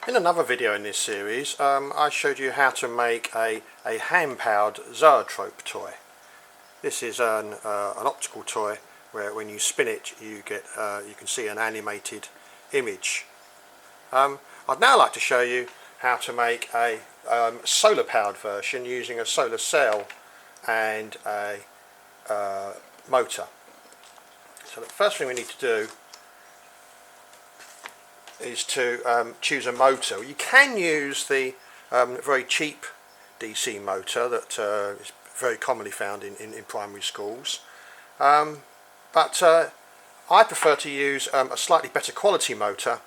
In another video in this series, I showed you how to make a hand-powered zoetrope toy. This is an optical toy where when you spin it you can see an animated image. I'd now like to show you how to make a solar-powered version using a solar cell and a motor. So the first thing we need to do is to choose a motor. You can use the very cheap DC motor that is very commonly found in primary schools, but I prefer to use a slightly better quality motor.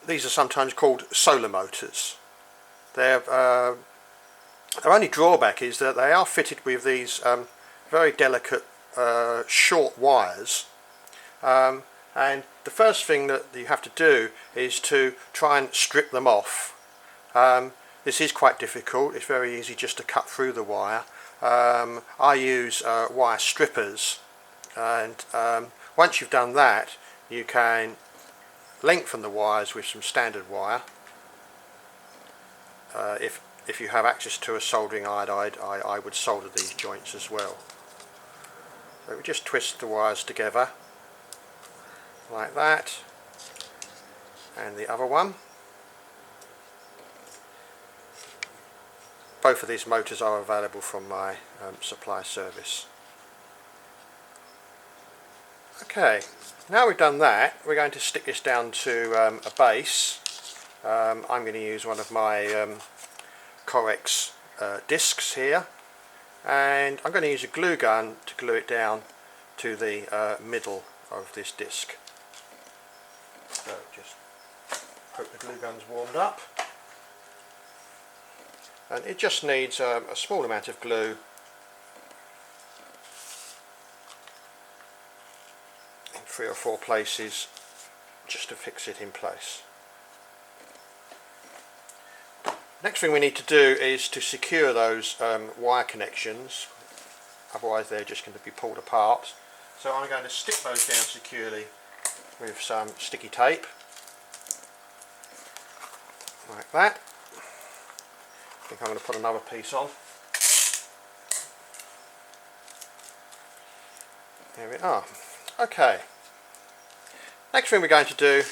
These are sometimes called solar motors. Their only drawback is that they are fitted with these very delicate short wires, and the first thing that you have to do is to try and strip them off. This is quite difficult. It's very easy just to cut through the wire. I use wire strippers, and once you've done that you can lengthen the wires with some standard wire. If you have access to a soldering iron, I would solder these joints as well. So we just twist the wires together like that, and the other one. Both of these motors are available from my supply service. Okay, now we've done that, we're going to stick this down to a base. I'm going to use one of my Corex discs here, and I'm going to use a glue gun to glue it down to the middle of this disc. So just hope the glue gun's warmed up, and it just needs a small amount of glue in 3 or 4 places just to fix it in place. Next thing we need to do is to secure those wire connections, otherwise they're just going to be pulled apart. So I'm going to stick those down securely with some sticky tape, like that. I think I'm going to put another piece on. There we are. Okay. Next thing we're going to do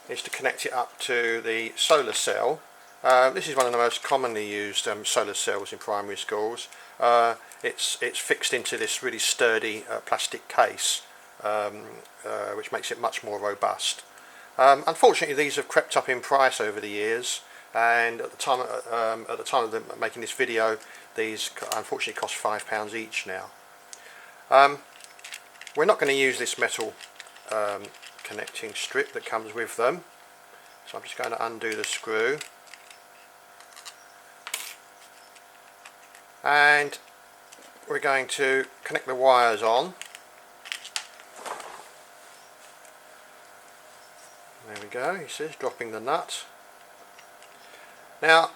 is to connect it up to the solar cell. This is one of the most commonly used solar cells in primary schools. It's fixed into this really sturdy plastic case, which makes it much more robust. Unfortunately, these have crept up in price over the years, and at the time of making this video, these unfortunately cost £5 each now. We're not going to use this metal connecting strip that comes with them, so I'm just going to undo the screw, and we're going to connect the wires on. There we go, he says, dropping the nut. Now,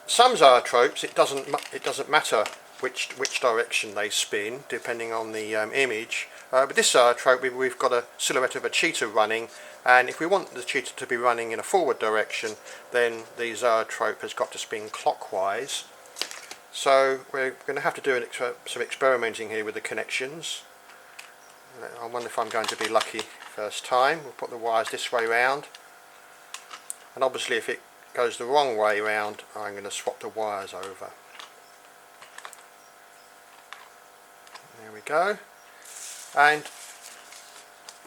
some zoetropes, it doesn't matter which direction they spin, depending on the image. But this zoetrope, we've got a silhouette of a cheetah running, and if we want the cheetah to be running in a forward direction, then the zoetrope has got to spin clockwise. So we're going to have to do some experimenting here with the connections. I wonder if I'm going to be lucky first time. We'll put the wires this way round, and obviously if it goes the wrong way round, I'm going to swap the wires over. There we go. And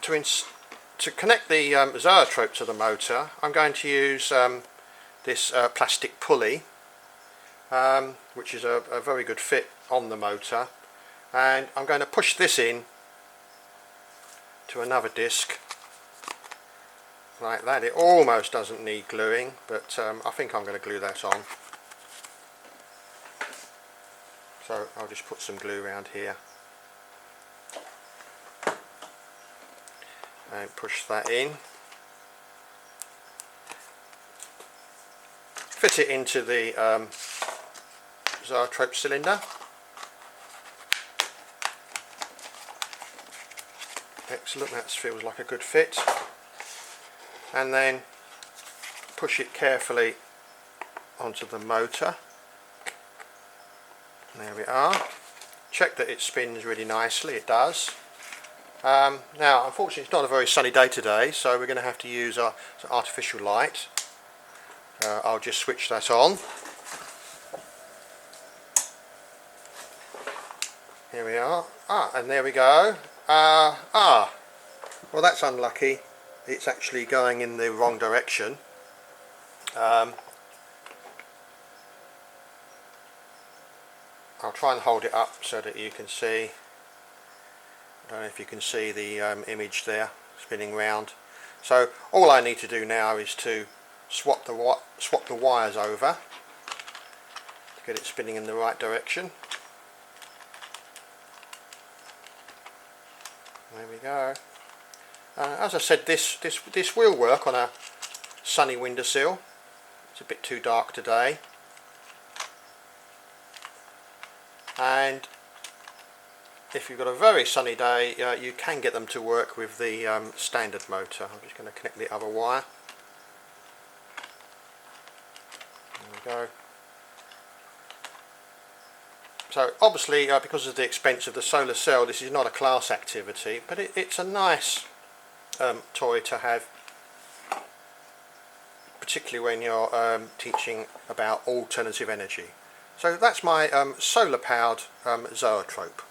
to connect the zoetrope to the motor, I'm going to use this plastic pulley, which is a very good fit on the motor, and I'm going to push this in to another disc like that. It almost doesn't need gluing, but I think I'm going to glue that on. So I'll just put some glue around here and push that in. Fit it into the zoetrope cylinder. Excellent, that feels like a good fit. and then push it carefully onto the motor. There we are. Check that it spins really nicely. It does. Now unfortunately it's not a very sunny day today, so we're going to have to use our artificial light. I'll just switch that on. Here we are. And there we go. Well, that's unlucky. It's actually going in the wrong direction. I'll try and hold it up so that you can see. I don't know if you can see the image there spinning round. So all I need to do now is to swap the wires over to get it spinning in the right direction. There we go. As I said, this will work on a sunny windowsill. It's a bit too dark today. And if you've got a very sunny day, you can get them to work with the standard motor. I'm just going to connect the other wire. There we go. So obviously, because of the expense of the solar cell, this is not a class activity, but it's a nice toy to have, particularly when you're teaching about alternative energy. So that's my solar-powered zoetrope.